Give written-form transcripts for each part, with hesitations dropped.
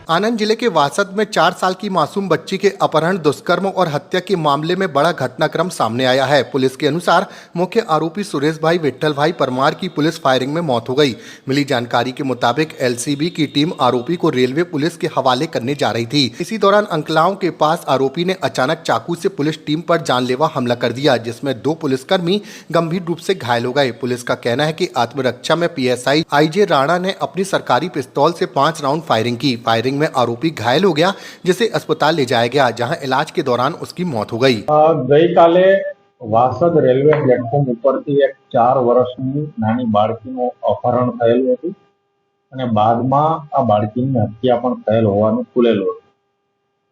आनंद जिले के वासद में 4 साल की मासूम बच्ची के अपहरण, दुष्कर्म और हत्या के मामले में बड़ा घटनाक्रम सामने आया है। पुलिस के अनुसार मुख्य आरोपी सुरेश भाई विट्ठल भाई परमार की पुलिस फायरिंग में मौत हो गई। मिली जानकारी के मुताबिक एलसीबी की टीम आरोपी को रेलवे पुलिस के हवाले करने जा रही थी। इसी दौरान अंकलाव के पास आरोपी ने अचानक चाकू से पुलिस टीम पर जानलेवा हमला कर दिया, जिसमें 2 पुलिसकर्मी गंभीर रूप से घायल हो गए। पुलिस का कहना है कि आत्मरक्षा में पीएसआई आईजे राणा ने अपनी सरकारी पिस्तौल से 5 राउंड फायरिंग की। फायरिंग में आरोपी घायल हो गया, जिसे अस्पताल ले जाया गया, जहां इलाज के दौरान उसकी मौत हो गई। ગઈકાલે વાસદ રેલવે પ્લેટફોર્મ ઉપરથી એક 4 વર્ષની નાની બાળકીનું અપહરણ થયેલું હતું અને બાદમાં આ બાળકીની હત્યા પણ થયેલ હોવાનું ખુલેલું હતું।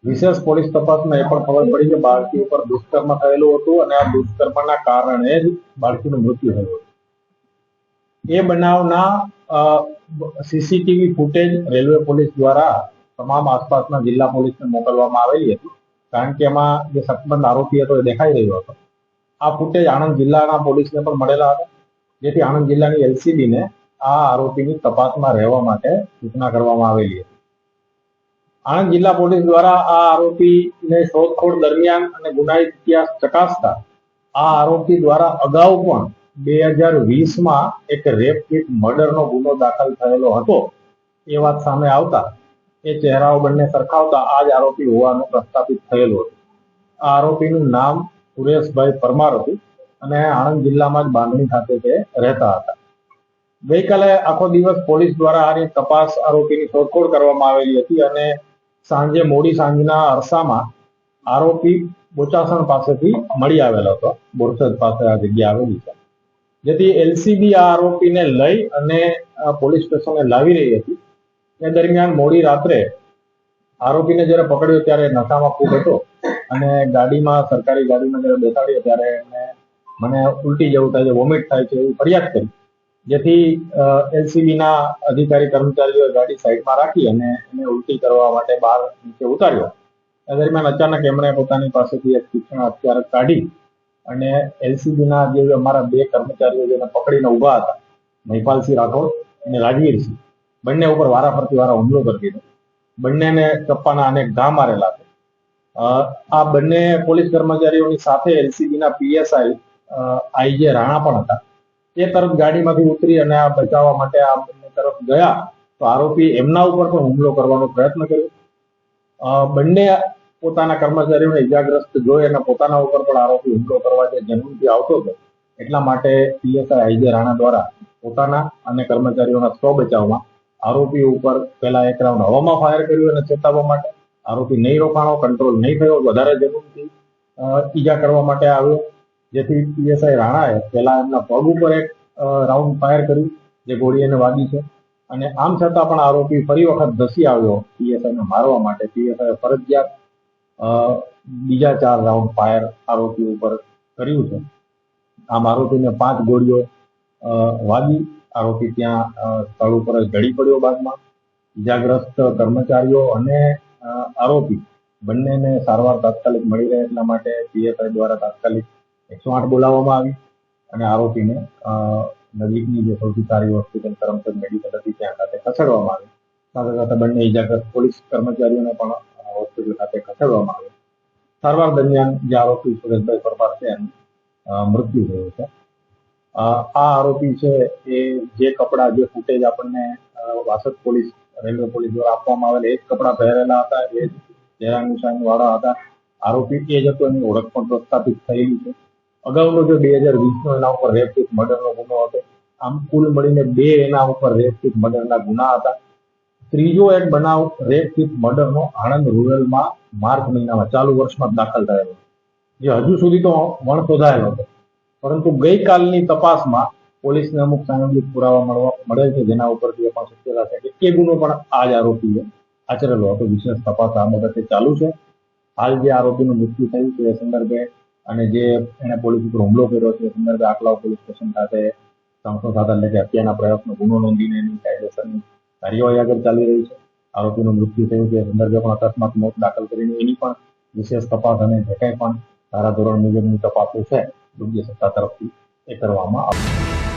વિશેષ પોલીસ તપાસમાં એ પણ ખબર પડી કે બાળકી ઉપર દુષ્કર્મ થયેલું હતું અને આ દુષ્કર્મના કારણે જ બાળકીનું મૃત્યુ થયું હતું। એ બનાવના સીસીટીવી ફૂટેજ રેલવે પોલીસ દ્વારા તમામ આસપાસના જિલ્લા પોલીસને મોકલવામાં આવેલી હતી, કારણ કે એમાં જે શકમંદ આરોપી હતો એ દેખાઈ રહ્યો હતો। આ ફૂટેજ આણંદ જિલ્લાના પોલીસને પણ મળેલા હતા, જેથી આણંદ જિલ્લાની એલસીબીને આ આરોપીની તપાસમાં રહેવા માટે સૂચના કરવામાં આવેલી હતી। આણંદ જિલ્લા પોલીસ દ્વારા આ આરોપીને શોધખોળ દરમિયાન અને ગુનાહિત ઇતિહાસ ચકાસતા આ આરોપી દ્વારા અગાઉ પણ 2020 માં એક રેપ વિથ મર્ડરનો ગુનો દાખલ થયેલો હતો એ વાત સામે આવતા એ ચહેરાઓ બંને સરખાવતા આ જ આરોપી હોવાનું પ્રસ્થાપિત થયેલું હતું। આ આરોપીનું નામ સુરેશભાઈ પરમાર હતું અને આણંદ જિલ્લામાં જ બાંધણી ખાતે તે રહેતા હતા। ગઈકાલે આખો દિવસ પોલીસ દ્વારા આની તપાસ આરોપીની શોધખોળ કરવામાં આવેલી હતી અને સાંજે મોડી સાંજના અરસામાં આરોપી બોચાસણ પાસેથી મળી આવેલો હતો। બોરસદ પાસે આ જગ્યા આવેલી છે, જેથી એલસીબી આ આરોપીને લઈ અને પોલીસ સ્ટેશને લાવી રહી હતી। એ દરમિયાન મોડી રાત્રે આરોપીને જ્યારે પકડ્યો ત્યારે નશામાં ખૂબ હતો અને ગાડીમાં સરકારી ગાડીમાં જ્યારે બેસાડ્યો ત્યારે મને ઉલટી જેવું થાય છે, વોમિટ થાય છે એવી ફરિયાદ કરી, જેથી એલસીબીના અધિકારી કર્મચારીઓએ ગાડી સાઈડમાં રાખી અને એને ઉલટી કરવા માટે બહાર નીચે ઉતાર્યો। એ દરમિયાન અચાનક એમણે પોતાની પાસેથી એક તીક્ષ્ણ હથિયાર કાઢી અને એલસીબીના જે અમારા 2 કર્મચારીઓ જેને પકડીને ઊભા હતા, મહિપાલસિંહ રાઠોડ અને રાજવીરસિંહ, બંને ઉપર વારાફરતી હુમલો કરી દીધો। બંનેને ચપ્પાના અનેક ઘા મારેલા છે। આ બંને પોલીસ કર્મચારીઓની સાથે એલસીબીના પીએસઆઈ આઈજે રાણા પણ હતા। એ તરફ ગાડીમાંથી ઉતરી અને આ બચાવવા માટે આ બંને તરફ ગયા તો આરોપી એમના ઉપર પણ હુમલો કરવાનો પ્રયત્ન કર્યો। બંને પોતાના કર્મચારીઓને ઇજાગ્રસ્ત જોઈ અને પોતાના ઉપર પણ આરોપી હુમલો કરવા જે જન્મથી આવતો હતો, એટલા માટે પીએસઆઈ આઈજે રાણા દ્વારા પોતાના અને કર્મચારીઓના સ્વ બચાવમાં આરોપી ઉપર પહેલા 1 રાઉન્ડ હવામાં ફાયર કર્યું અને ચેતવવા માટે। આરોપી નહીં રોકાણો, કંટ્રોલ નહીં થયો, વધારે જન્મથી ઈજા કરવા માટે આવ્યો, જેથી પીએસઆઈ રાણાએ પહેલા એમના પગ ઉપર 1 રાઉન્ડ ફાયર કર્યું જે ગોળી એને વાગી છે અને આમ છતાં પણ આરોપી ફરી વખત ધસી આવ્યો પીએસઆઈને મારવા માટે। પીએસઆઈએ ફરજિયાત બીજા 4 રાઉન્ડ ફાયર આરોપી ઉપર કર્યું છે। આમ આરોપીને 5 ગોળીઓ વાગી। આરોપી ત્યાં સ્થળ ઉપર જ ઢળી પડ્યો। બાદમાં ઇજાગ્રસ્ત કર્મચારીઓ અને આરોપી બંનેને સારવાર તાત્કાલિક મળી રહે એટલા માટે પીએસઆઈ દ્વારા તાત્કાલિક 108 બોલાવવામાં આવી અને આરોપીને નજીકની જે સૌથી સારી હોસ્પિટલ કરમસદ મેડિકલ હતી ત્યાં ખાતે ખસેડવામાં આવી। સાથે સાથે બંને ઇજાગ્રસ્ત પોલીસ કર્મચારીઓને પણ હોસ્પિટલ ખાતે ખસેડવામાં આવ્યા। સારવાર દરમિયાન જે આરોપી સુરેશભાઈ પરમાર છે એનું મૃત્યુ થયું છે। આ આરોપી છે એ જે કપડા, જે ફૂટેજ આપણને વાસદ પોલીસ રેલવે પોલીસ દ્વારા આપવામાં આવેલા એ જ કપડા પહેરેલા હતા, એ જ ચહેરા નિશાન વાળા હતા। આરોપી એ જ હતો, એની ઓળખ પણ પ્રસ્થાપિત થયેલી છે। અગાઉનો જે 2020નો એના ઉપર રેપ વિથ મર્ડરનો ગુનો હતો, આમ કુલ મળીને 2 એના ઉપર રેપ વિથ મર્ડરના ગુના હતા। ત્રીજો એક બનાવ રેપ વિથ મર્ડરનો આણંદ રૂરલમાં માર્ચ મહિનામાં ચાલુ વર્ષમાં દાખલ થયેલો, જે હજુ સુધી તો વણશોધાયેલો હતો, પરંતુ ગઈકાલની તપાસમાં પોલીસને અમુક સાંગીક પુરાવા મળે છે, જેના ઉપરથી એ પણ શક્યતા છે કે એ ગુનો પણ આ જ આરોપીએ આચરેલો હતો। વિશેષ તપાસ આ બાબતે ચાલુ છે। હાલ જે આરોપીનું મૃત્યુ થયું છે એ સંદર્ભે અને જે એને પોલીસ ઉપર હુમલો કર્યો છે એ સંદર્ભે આકલાવ પોલીસ સ્ટેશન ખાતે સંશોધન એટલે કે હત્યાના પ્રયત્નો ગુનો નોંધીને એની કાયદેસરની કાર્યવાહી આગળ ચાલી રહી છે। આરોપીનું મૃત્યુ થયું છે એ સંદર્ભે પણ અકસ્માત મોત દાખલ કરીને એની પણ વિશેષ તપાસ અને જે કંઈ પણ ધારાધોરણ મુજબની તપાસો છે યોગ્ય સત્તા તરફથી એ કરવામાં આવશે।